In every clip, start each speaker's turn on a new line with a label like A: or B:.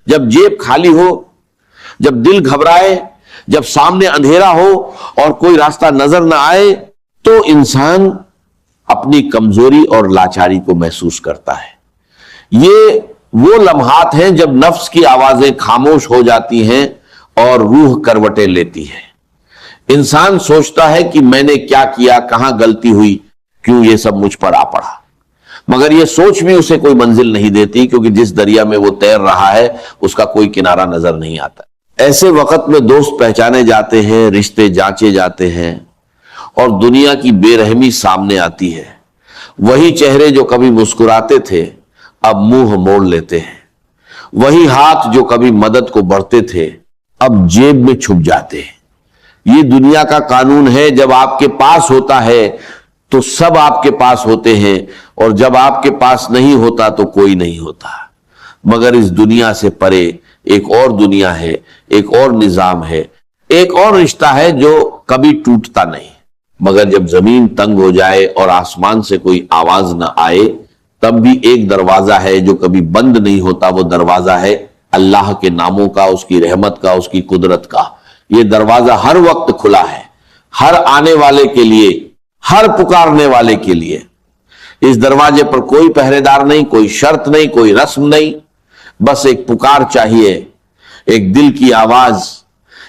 A: جب جیب خالی ہو، جب دل گھبرائے، جب سامنے اندھیرا ہو اور کوئی راستہ نظر نہ آئے، تو انسان اپنی کمزوری اور لاچاری کو محسوس کرتا ہے۔ یہ وہ لمحات ہیں جب نفس کی آوازیں خاموش ہو جاتی ہیں اور روح کروٹیں لیتی ہے۔ انسان سوچتا ہے کہ میں نے کیا کیا، کہاں غلطی ہوئی، کیوں یہ سب مجھ پر آ پڑا، مگر یہ سوچ بھی اسے کوئی منزل نہیں دیتی، کیونکہ جس دریا میں وہ تیر رہا ہے اس کا کوئی کنارہ نظر نہیں آتا۔ ایسے وقت میں دوست پہچانے جاتے ہیں، رشتے جانچے جاتے ہیں، اور دنیا کی بے رحمی سامنے آتی ہے۔ وہی چہرے جو کبھی مسکراتے تھے اب منہ موڑ لیتے ہیں، وہی ہاتھ جو کبھی مدد کو بڑھتے تھے اب جیب میں چھپ جاتے ہیں۔ یہ دنیا کا قانون ہے، جب آپ کے پاس ہوتا ہے تو سب آپ کے پاس ہوتے ہیں، اور جب آپ کے پاس نہیں ہوتا تو کوئی نہیں ہوتا۔ مگر اس دنیا سے پرے ایک اور دنیا ہے، ایک اور نظام ہے، ایک اور رشتہ ہے جو کبھی ٹوٹتا نہیں۔ مگر جب زمین تنگ ہو جائے اور آسمان سے کوئی آواز نہ آئے، تب بھی ایک دروازہ ہے جو کبھی بند نہیں ہوتا، وہ دروازہ ہے اللہ کے ناموں کا، اس کی رحمت کا، اس کی قدرت کا۔ یہ دروازہ ہر وقت کھلا ہے، ہر آنے والے کے لیے، ہر پکارنے والے کے لیے۔ اس دروازے پر کوئی پہرے دار نہیں، کوئی شرط نہیں، کوئی رسم نہیں، بس ایک پکار چاہیے، ایک دل کی آواز،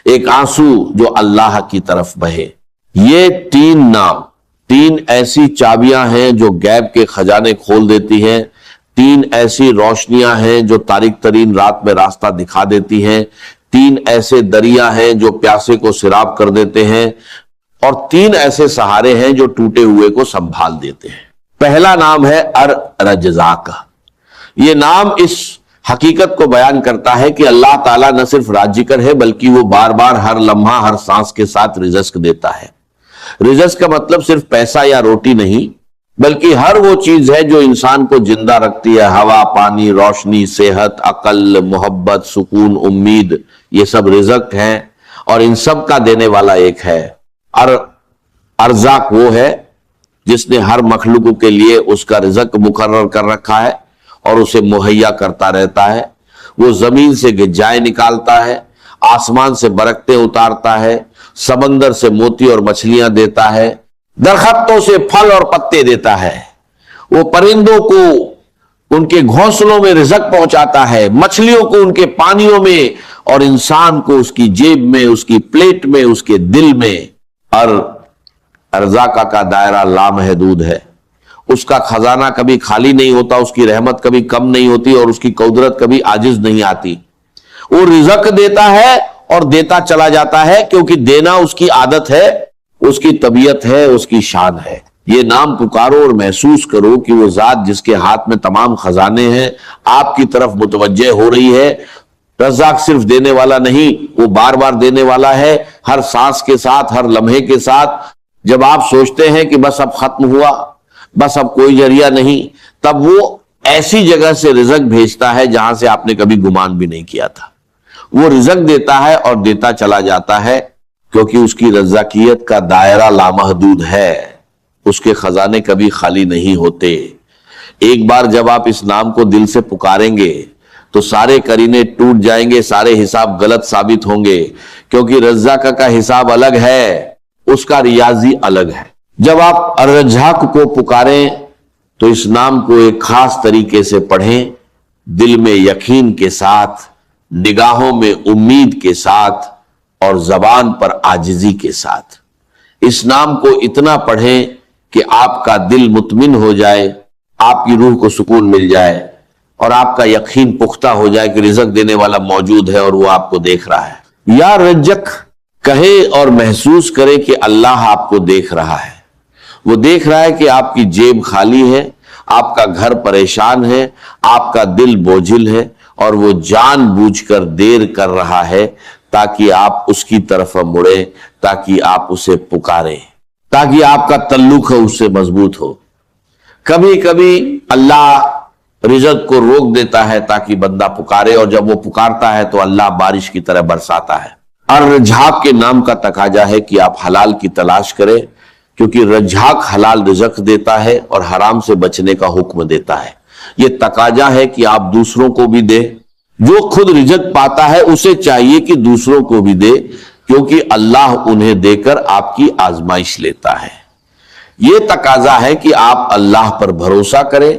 A: ایک آنسو جو اللہ کی طرف بہے۔ یہ تین نام، تین ایسی چابیاں ہیں جو غیب کے خزانے کھول دیتی ہیں، تین ایسی روشنیاں ہیں جو تاریک ترین رات میں راستہ دکھا دیتی ہیں، تین ایسے دریا ہیں جو پیاسے کو سیراب کر دیتے ہیں، اور تین ایسے سہارے ہیں جو ٹوٹے ہوئے کو سنبھال دیتے ہیں۔ پہلا نام ہے الرزاق۔ یہ نام اس حقیقت کو بیان کرتا ہے کہ اللہ تعالیٰ نہ صرف رازقر ہے بلکہ وہ بار بار ہر لمحہ ہر سانس کے ساتھ رزق دیتا ہے۔ رزق کا مطلب صرف پیسہ یا روٹی نہیں، بلکہ ہر وہ چیز ہے جو انسان کو زندہ رکھتی ہے۔ ہوا، پانی، روشنی، صحت، عقل، محبت، سکون، امید، یہ سب رزق ہیں، اور ان سب کا دینے والا ایک ہے۔ ارزاق وہ ہے جس نے ہر مخلوق کے لیے اس کا رزق مقرر کر رکھا ہے اور اسے مہیا کرتا رہتا ہے۔ وہ زمین سے غذائیں نکالتا ہے، آسمان سے برکتیں اتارتا ہے، سمندر سے موتی اور مچھلیاں دیتا ہے، درختوں سے پھل اور پتے دیتا ہے، وہ پرندوں کو ان کے گھونسلوں میں رزق پہنچاتا ہے، مچھلیوں کو ان کے پانیوں میں، اور انسان کو اس کی جیب میں، اس کی پلیٹ میں، اس کے دل میں۔ اور ارزاق کا دائرہ لامحدود ہے، اس کا خزانہ کبھی خالی نہیں ہوتا، اس کی رحمت کبھی کم نہیں ہوتی، اور اس کی قدرت کبھی عاجز نہیں آتی۔ وہ رزق دیتا ہے اور دیتا چلا جاتا ہے، کیونکہ دینا اس کی عادت ہے، اس کی طبیعت ہے، اس کی شان ہے۔ یہ نام پکارو اور محسوس کرو کہ وہ ذات جس کے ہاتھ میں تمام خزانے ہیں آپ کی طرف متوجہ ہو رہی ہے۔ رزاق صرف دینے والا نہیں، وہ بار بار دینے والا ہے، ہر سانس کے ساتھ، ہر لمحے کے ساتھ۔ جب آپ سوچتے ہیں کہ بس اب ختم ہوا، بس اب کوئی ذریعہ نہیں، تب وہ ایسی جگہ سے رزق بھیجتا ہے جہاں سے آپ نے کبھی گمان بھی نہیں کیا تھا۔ وہ رزق دیتا ہے اور دیتا چلا جاتا ہے، کیونکہ اس کی رزاقیت کا دائرہ لامحدود ہے، اس کے خزانے کبھی خالی نہیں ہوتے۔ ایک بار جب آپ اس نام کو دل سے پکاریں گے تو سارے قرینے ٹوٹ جائیں گے، سارے حساب غلط ثابت ہوں گے، کیونکہ رزاق کا حساب الگ ہے، اس کا ریاضی الگ ہے۔ جب آپ الرزاق کو پکاریں تو اس نام کو ایک خاص طریقے سے پڑھیں، دل میں یقین کے ساتھ، نگاہوں میں امید کے ساتھ، اور زبان پر عاجزی کے ساتھ۔ اس نام کو اتنا پڑھیں کہ آپ کا دل مطمئن ہو جائے، آپ کی روح کو سکون مل جائے، اور آپ کا یقین پختہ ہو جائے کہ رزق دینے والا موجود ہے اور وہ آپ کو دیکھ رہا ہے۔ یا رزق کہے اور محسوس کرے کہ اللہ آپ کو دیکھ رہا ہے۔ وہ دیکھ رہا ہے کہ آپ کی جیب خالی ہے، آپ کا گھر پریشان ہے، آپ کا دل بوجھل ہے، اور وہ جان بوجھ کر دیر کر رہا ہے تاکہ آپ اس کی طرف مڑیں، تاکہ آپ اسے پکاریں، تاکہ آپ کا تعلق اس سے مضبوط ہو۔ کبھی کبھی اللہ رزق کو روک دیتا ہے تاکہ بندہ پکارے، اور جب وہ پکارتا ہے تو اللہ بارش کی طرح برساتا ہے۔ اور رزاق کے نام کا تقاضا ہے کہ آپ حلال کی تلاش کریں، کیونکہ رزاق حلال رزق دیتا ہے اور حرام سے بچنے کا حکم دیتا ہے۔ یہ تقاضا ہے کہ آپ دوسروں کو بھی دیں، جو خود رزق پاتا ہے اسے چاہیے کہ دوسروں کو بھی دے، کیونکہ اللہ انہیں دے کر آپ کی آزمائش لیتا ہے۔ یہ تقاضا ہے کہ آپ اللہ پر بھروسہ کریں۔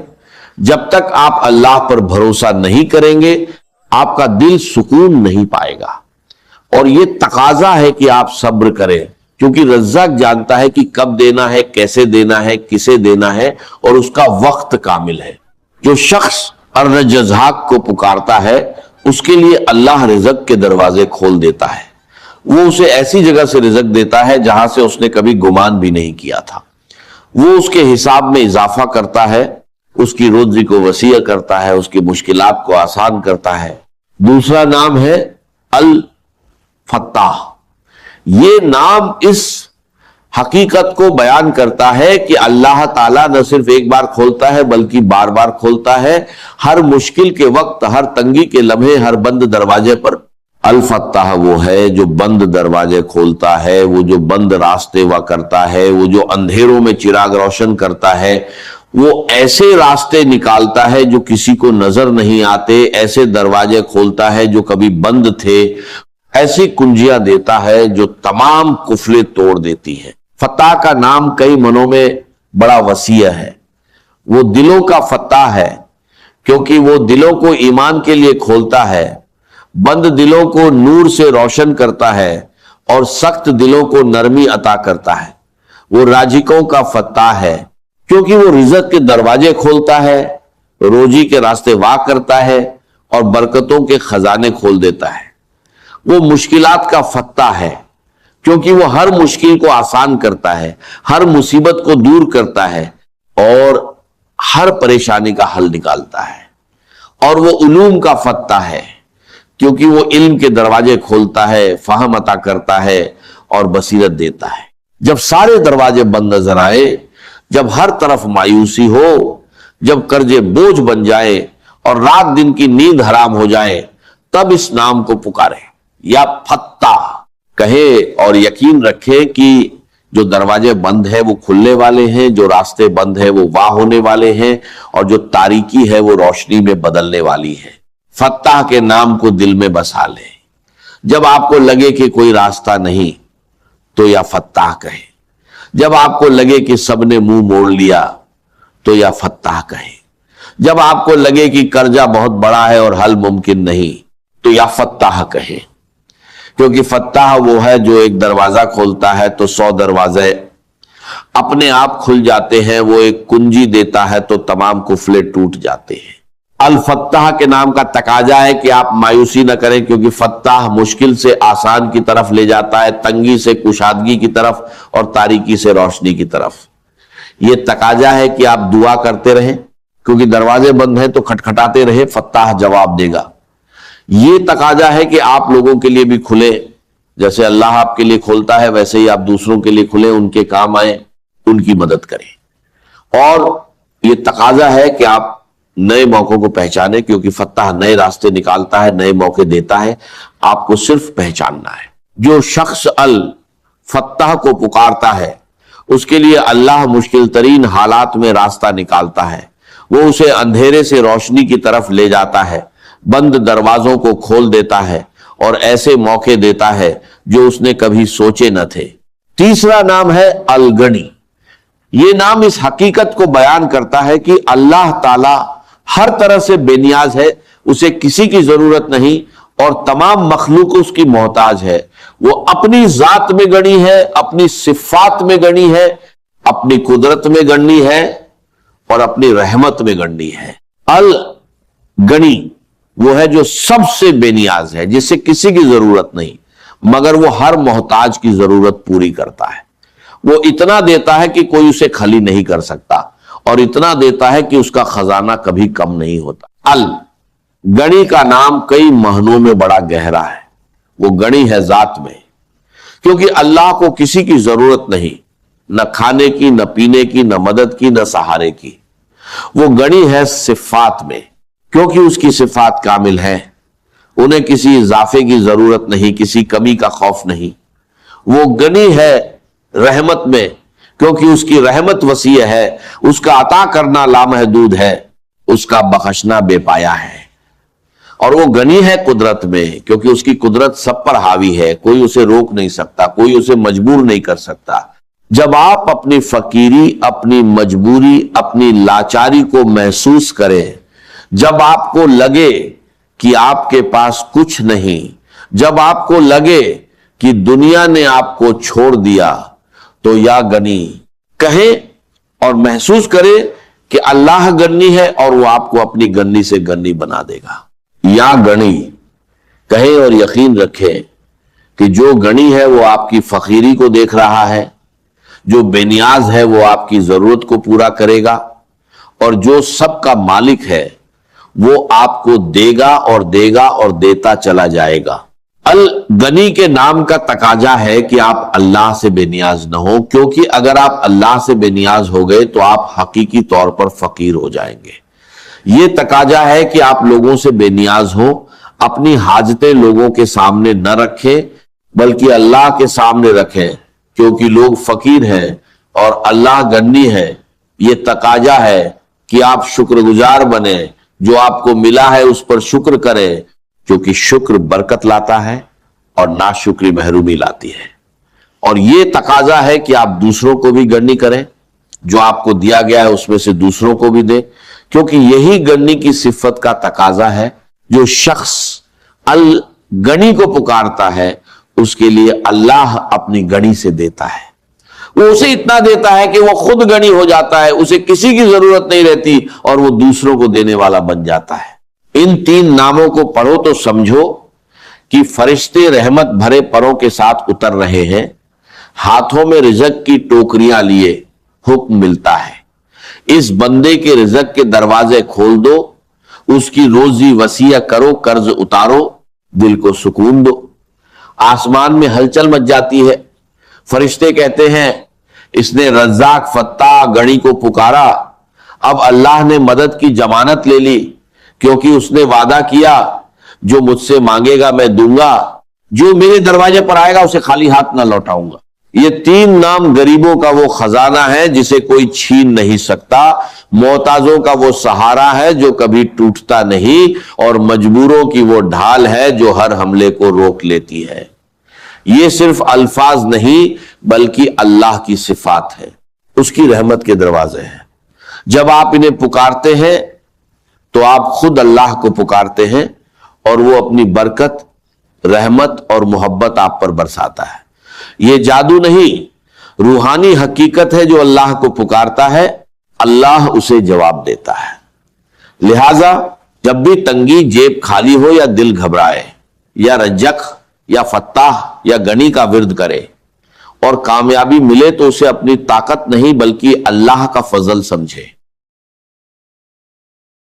A: جب تک آپ اللہ پر بھروسہ نہیں کریں گے آپ کا دل سکون نہیں پائے گا، اور یہ تقاضا ہے کہ آپ صبر کریں، کیونکہ رزاق جانتا ہے کہ کب دینا ہے، کیسے دینا ہے، کسے دینا ہے، اور اس کا وقت کامل ہے۔ جو شخص الرجزاق کو پکارتا ہے اس کے لیے اللہ رزق کے دروازے کھول دیتا ہے۔ وہ اسے ایسی جگہ سے رزق دیتا ہے جہاں سے اس نے کبھی گمان بھی نہیں کیا تھا۔ وہ اس کے حساب میں اضافہ کرتا ہے، اس کی روزی کو وسیع کرتا ہے، اس کی مشکلات کو آسان کرتا ہے۔ دوسرا نام ہے الفتاح۔ یہ نام اس حقیقت کو بیان کرتا ہے کہ اللہ تعالیٰ نہ صرف ایک بار کھولتا ہے بلکہ بار بار کھولتا ہے، ہر مشکل کے وقت، ہر تنگی کے لمحے، ہر بند دروازے پر۔ الفتاح وہ ہے جو بند دروازے کھولتا ہے، وہ جو بند راستے وا کرتا ہے، وہ جو اندھیروں میں چراغ روشن کرتا ہے، وہ ایسے راستے نکالتا ہے جو کسی کو نظر نہیں آتے، ایسے دروازے کھولتا ہے جو کبھی بند تھے، ایسی کنجیاں دیتا ہے جو تمام قفلیں توڑ دیتی ہیں۔ فتح کا نام کئی منوں میں بڑا وسیع ہے۔ وہ دلوں کا فتح ہے کیونکہ وہ دلوں کو ایمان کے لیے کھولتا ہے، بند دلوں کو نور سے روشن کرتا ہے، اور سخت دلوں کو نرمی عطا کرتا ہے۔ وہ راجکوں کا فتح ہے کیونکہ وہ رزق کے دروازے کھولتا ہے، روزی کے راستے وا کرتا ہے، اور برکتوں کے خزانے کھول دیتا ہے۔ وہ مشکلات کا فتح ہے کیونکہ وہ ہر مشکل کو آسان کرتا ہے، ہر مصیبت کو دور کرتا ہے، اور ہر پریشانی کا حل نکالتا ہے۔ اور وہ علوم کا فتح ہے کیونکہ وہ علم کے دروازے کھولتا ہے، فہم عطا کرتا ہے، اور بصیرت دیتا ہے۔ جب سارے دروازے بند نظر آئے، جب ہر طرف مایوسی ہو، جب قرضے بوجھ بن جائے اور رات دن کی نیند حرام ہو جائے، تب اس نام کو پکارے یا فتح کہے، اور یقین رکھے کہ جو دروازے بند ہے وہ کھلنے والے ہیں، جو راستے بند ہے وہ واہ ہونے والے ہیں، اور جو تاریکی ہے وہ روشنی میں بدلنے والی ہے۔ فتح کے نام کو دل میں بسا لے۔ جب آپ کو لگے کہ کوئی راستہ نہیں تو یا فتح کہیں، جب آپ کو لگے کہ سب نے منہ موڑ لیا تو یا فتح کہیں، جب آپ کو لگے کہ قرضہ بہت بڑا ہے اور حل ممکن نہیں تو یا فتح کہیں، کیونکہ فتح وہ ہے جو ایک دروازہ کھولتا ہے تو 100 دروازے اپنے آپ کھل جاتے ہیں، وہ ایک کنجی دیتا ہے تو تمام قفلے ٹوٹ جاتے ہیں۔ الفتح کے نام کا تقاضا ہے کہ آپ مایوسی نہ کریں، کیونکہ فتح مشکل سے آسان کی طرف لے جاتا ہے، تنگی سے کشادگی کی طرف، اور تاریکی سے روشنی کی طرف۔ یہ تقاضا ہے کہ آپ دعا کرتے رہیں، کیونکہ دروازے بند ہیں تو کھٹکھٹاتے رہیں، فتح جواب دے گا۔ یہ تقاضا ہے کہ آپ لوگوں کے لیے بھی کھلے، جیسے اللہ آپ کے لیے کھولتا ہے ویسے ہی آپ دوسروں کے لیے کھلیں، ان کے کام آئیں، ان کی مدد کریں۔ اور یہ تقاضا ہے کہ آپ نئے موقعوں کو پہچانے، کیونکہ فتح نئے راستے نکالتا ہے، نئے موقع دیتا ہے، آپ کو صرف پہچاننا ہے۔ جو شخص الفتح کو پکارتا ہے اس کے لیے اللہ مشکل ترین حالات میں راستہ نکالتا ہے، وہ اسے اندھیرے سے روشنی کی طرف لے جاتا ہے، بند دروازوں کو کھول دیتا ہے، اور ایسے موقع دیتا ہے جو اس نے کبھی سوچے نہ تھے۔ تیسرا نام ہے الغنی۔ یہ نام اس حقیقت کو بیان کرتا ہے کہ اللہ تعالی ہر طرح سے بے نیاز ہے، اسے کسی کی ضرورت نہیں، اور تمام مخلوق اس کی محتاج ہے۔ وہ اپنی ذات میں گنی ہے، اپنی صفات میں گنی ہے، اپنی قدرت میں گنی ہے، اور اپنی رحمت میں گنی ہے۔ الغنی وہ ہے جو سب سے بے نیاز ہے، جس سے کسی کی ضرورت نہیں، مگر وہ ہر محتاج کی ضرورت پوری کرتا ہے۔ وہ اتنا دیتا ہے کہ کوئی اسے خالی نہیں کر سکتا، اور اتنا دیتا ہے کہ اس کا خزانہ کبھی کم نہیں ہوتا۔ الغنی کا نام کئی معنوں میں بڑا گہرا ہے۔ وہ غنی ہے ذات میں، کیونکہ اللہ کو کسی کی ضرورت نہیں، نہ کھانے کی، نہ پینے کی، نہ مدد کی، نہ سہارے کی۔ وہ غنی ہے صفات میں، کیونکہ اس کی صفات کامل ہے، انہیں کسی اضافے کی ضرورت نہیں، کسی کمی کا خوف نہیں۔ وہ غنی ہے رحمت میں، کیونکہ اس کی رحمت وسیع ہے، اس کا عطا کرنا لامحدود ہے، اس کا بخشنا بے پایا ہے۔ اور وہ گنی ہے قدرت میں، کیونکہ اس کی قدرت سب پر حاوی ہے، کوئی اسے روک نہیں سکتا، کوئی اسے مجبور نہیں کر سکتا۔ جب آپ اپنی فقیری، اپنی مجبوری، اپنی لاچاری کو محسوس کریں، جب آپ کو لگے کہ آپ کے پاس کچھ نہیں، جب آپ کو لگے کہ دنیا نے آپ کو چھوڑ دیا، تو یا گنی کہیں اور محسوس کرے کہ اللہ گنی ہے اور وہ آپ کو اپنی گنی سے گنی بنا دے گا۔ یا گنی کہیں اور یقین رکھے کہ جو گنی ہے وہ آپ کی فقیری کو دیکھ رہا ہے، جو بے نیاز ہے وہ آپ کی ضرورت کو پورا کرے گا، اور جو سب کا مالک ہے وہ آپ کو دے گا اور دے گا اور دیتا چلا جائے گا۔ الغنی کے نام کا تقاضا ہے کہ آپ اللہ سے بے نیاز نہ ہو، کیونکہ اگر آپ اللہ سے بے نیاز ہو گئے تو آپ حقیقی طور پر فقیر ہو جائیں گے۔ یہ تقاضا ہے کہ آپ لوگوں سے بے نیاز ہو، اپنی حاجتیں لوگوں کے سامنے نہ رکھیں بلکہ اللہ کے سامنے رکھیں، کیونکہ لوگ فقیر ہیں اور اللہ غنی ہے۔ یہ تقاضا ہے کہ آپ شکر گزار بنیں، جو آپ کو ملا ہے اس پر شکر کریں، کیونکہ شکر برکت لاتا ہے اور ناشکری محرومی لاتی ہے۔ اور یہ تقاضا ہے کہ آپ دوسروں کو بھی گنی کریں، جو آپ کو دیا گیا ہے اس میں سے دوسروں کو بھی دیں، کیونکہ یہی گنی کی صفت کا تقاضا ہے۔ جو شخص الغنی کو پکارتا ہے اس کے لیے اللہ اپنی گنی سے دیتا ہے، وہ اسے اتنا دیتا ہے کہ وہ خود گنی ہو جاتا ہے، اسے کسی کی ضرورت نہیں رہتی اور وہ دوسروں کو دینے والا بن جاتا ہے۔ ان تین ناموں کو پڑھو تو سمجھو کہ فرشتے رحمت بھرے پروں کے ساتھ اتر رہے ہیں، ہاتھوں میں رزق کی ٹوکریاں لیے حکم ملتا ہے، اس بندے کے رزق کے دروازے کھول دو، اس کی روزی وسیع کرو، قرض اتارو، دل کو سکون دو۔ آسمان میں ہلچل مچ جاتی ہے، فرشتے کہتے ہیں اس نے رزاق فتاح غنی کو پکارا، اب اللہ نے مدد کی ضمانت لے لی، کیونکہ اس نے وعدہ کیا جو مجھ سے مانگے گا میں دوں گا، جو میرے دروازے پر آئے گا اسے خالی ہاتھ نہ لوٹاؤں گا۔ یہ تین نام غریبوں کا وہ خزانہ ہے جسے کوئی چھین نہیں سکتا، محتاجوں کا وہ سہارا ہے جو کبھی ٹوٹتا نہیں، اور مجبوروں کی وہ ڈھال ہے جو ہر حملے کو روک لیتی ہے۔ یہ صرف الفاظ نہیں بلکہ اللہ کی صفات ہے، اس کی رحمت کے دروازے ہیں۔ جب آپ انہیں پکارتے ہیں تو آپ خود اللہ کو پکارتے ہیں اور وہ اپنی برکت، رحمت اور محبت آپ پر برساتا ہے۔ یہ جادو نہیں، روحانی حقیقت ہے۔ جو اللہ کو پکارتا ہے اللہ اسے جواب دیتا ہے۔ لہذا جب بھی تنگی، جیب خالی ہو یا دل گھبرائے، یا رزق یا فتاح یا غنی کا ورد کرے اور کامیابی ملے تو اسے اپنی طاقت نہیں بلکہ اللہ کا فضل سمجھے۔